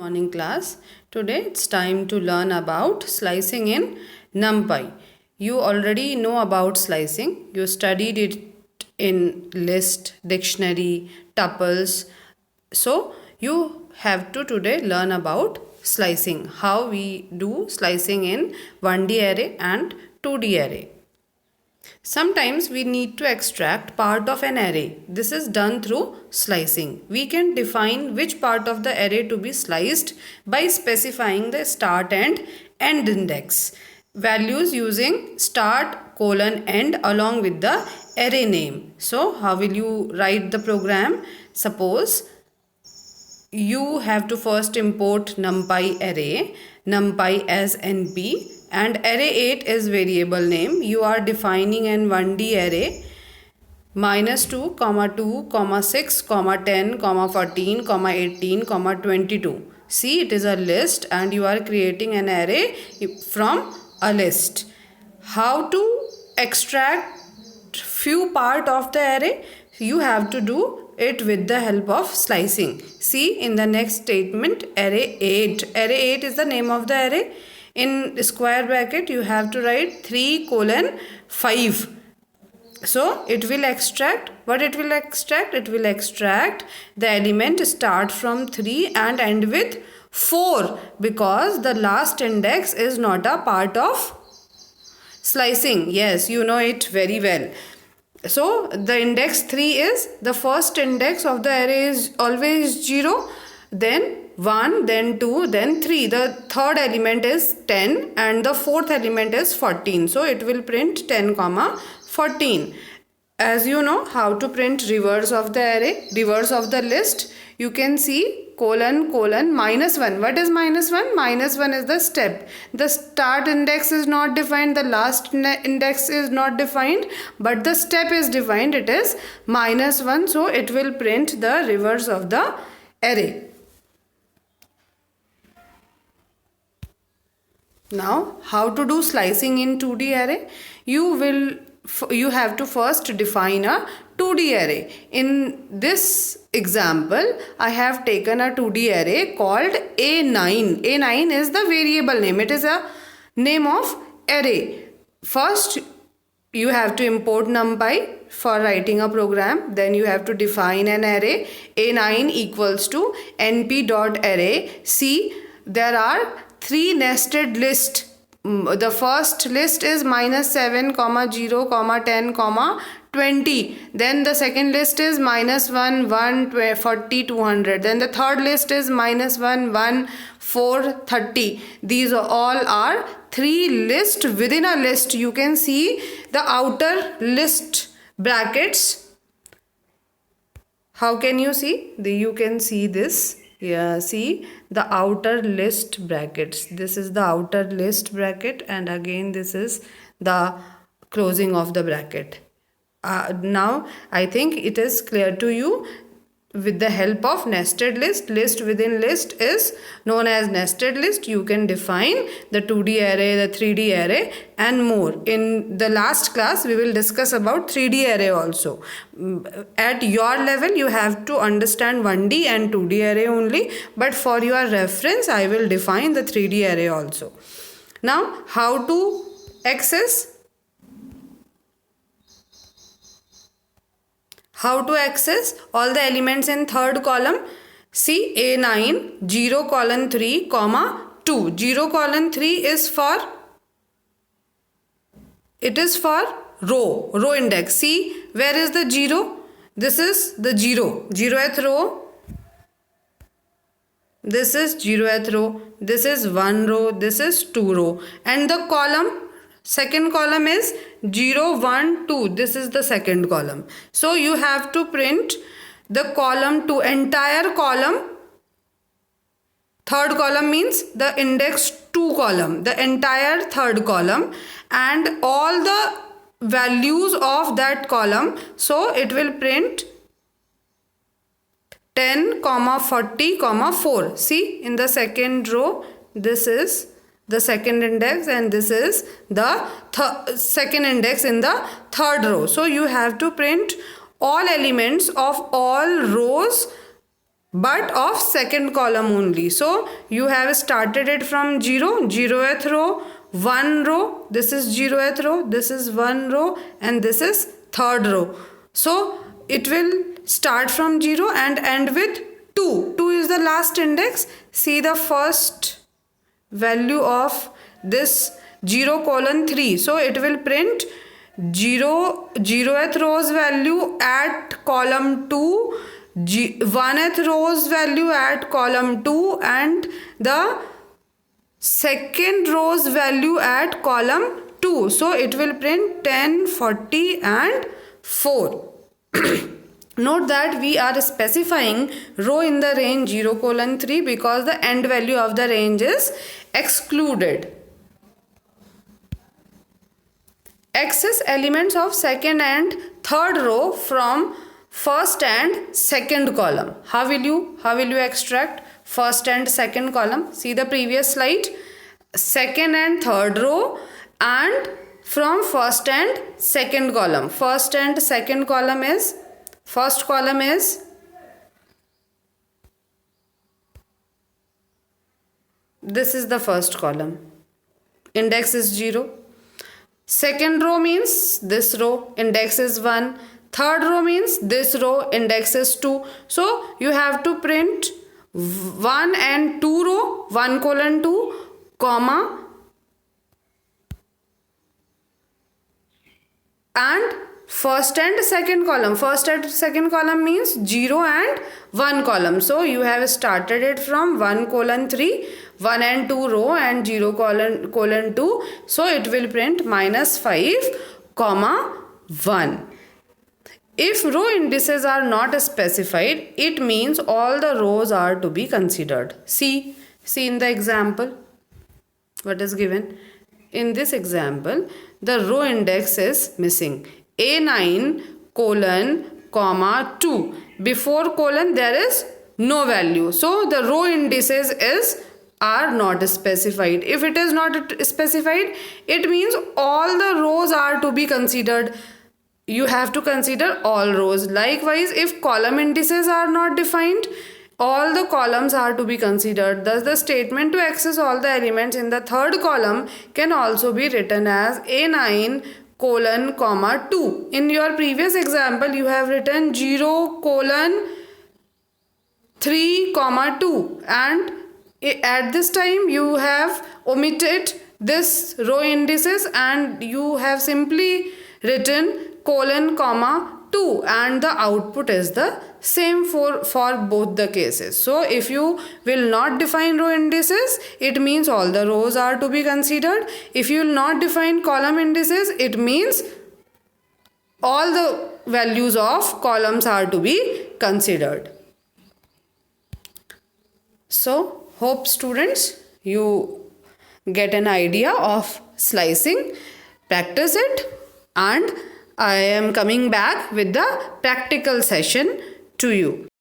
Morning class. Today it's time to learn about slicing in NumPy. You already know about slicing. You studied it in list, dictionary, tuples. So you have to today learn about slicing. How we do slicing in 1D array and 2D array. Sometimes we need to extract part of an array. This is done through slicing. We can define which part of the array to be sliced by specifying the start and end index values using start, colon, end along with the array name. So how will you write the program? Suppose you have to first import numpy array, numpy as np, and array 8 is variable name. You are defining an 1D array -2, 2, 6, 10, 14, 18, 22. See, it is a list and you are creating an array from a list. How to extract few part of the array? You have to do it with the help of slicing. See, in the next statement, array 8. Array 8 is the name of the array. In square bracket, you have to write 3 colon 5. So, it will extract. What it will extract? It will extract the element start from 3 and end with 4, because the last index is not a part of slicing. Yes, you know it very well. So the index 3 is, the first index of the array is always 0, then 1, then 2, then 3. The third element is 10 and the fourth element is 14. So it will print 10 comma 14. As you know how to print reverse of the array, reverse of the list, you can see colon colon -1. What is -1? -1 is the step. The start index is not defined, the last index is not defined, but the step is defined. It is -1, so it will print the reverse of the array. Now, how to do slicing in 2D array? You have to first define a 2D array. In this example, I have taken a 2D array called A9. A9 is the variable name. It is a name of array. First, you have to import numpy for writing a program. Then you have to define an array. A9 equals to np.array. See, there are 3 nested lists. The first list is -7, 0, 10, 20. Then the second list is -1, 1, 40, 200. Then the third list is -1, 1, 4, 30. These all are 3 lists within a list. You can see the outer list brackets. How can you see? You can see this. Yeah, see the outer list brackets. This is the outer list bracket, and again this is the closing of the bracket. Now I think it is clear to you. With the help of nested list, list within list is known as nested list. You can define the 2D array, the 3D array and more. In the last class, we will discuss about 3D array also. At your level, you have to understand 1D and 2D array only. But for your reference, I will define the 3D array also. Now, how to access? How to access all the elements in third column? See, A9, 0 colon 3, comma 2. 0 colon 3 is for, it is for row index. See, where is the 0? This is the 0. 0th row. This is 0th row. This is 1 row. This is 2 row. And the column, second column is 0, 1, 2. This is the second column. So you have to print the column 2, entire column. Third column means the index 2 column, the entire third column, and all the values of that column. So it will print 10, 40, 4. See, in the second row, this is the second index and this is the second index in the third row. So you have to print all elements of all rows but of second column only. So you have started it from 0, 0th row, 1 row, this is 0th row, this is 1 row, and this is third row. So it will start from 0 and end with 2. 2 is the last index. See the first value of this 0:3. So it will print 0th row's value at column 2, 1th row's value at column 2, and the second row's value at column 2. So it will print 10, 40 and 4. Note that we are specifying row in the range 0:3 because the end value of the range is excluded. Access elements of second and third row from first and second column. How will you extract first and second column? See the previous slide. Second and third row and from first and second column. First and second column is, first column is this is the first column. Index is 0. Second row means this row, index is 1. Third row means this row, index is 2. So you have to print 1 and 2 row, 1:2, comma, and first and second column. First and second column means 0 and 1 column. So you have started it from 1:3, 1 and 2 row and 0:2. So it will print -5, 1. If row indices are not specified, it means all the rows are to be considered. See in the example what is given. In this example, the row index is missing. A9, 2. Before colon there is no value. So the row indices are not specified. If it is not specified, it means all the rows are to be considered. You have to consider all rows. Likewise, if column indices are not defined, all the columns are to be considered. Thus, the statement to access all the elements in the third column can also be written as A9, 2. In your previous example, you have written 0:3, 2, and at this time you have omitted this row indices and you have simply written : 2, and the output is the same for both the cases. So if you will not define row indices, it means all the rows are to be considered. If you will not define column indices, it means all the values of columns are to be considered. So hope students you get an idea of slicing. Practice it, and I am coming back with the practical session to you.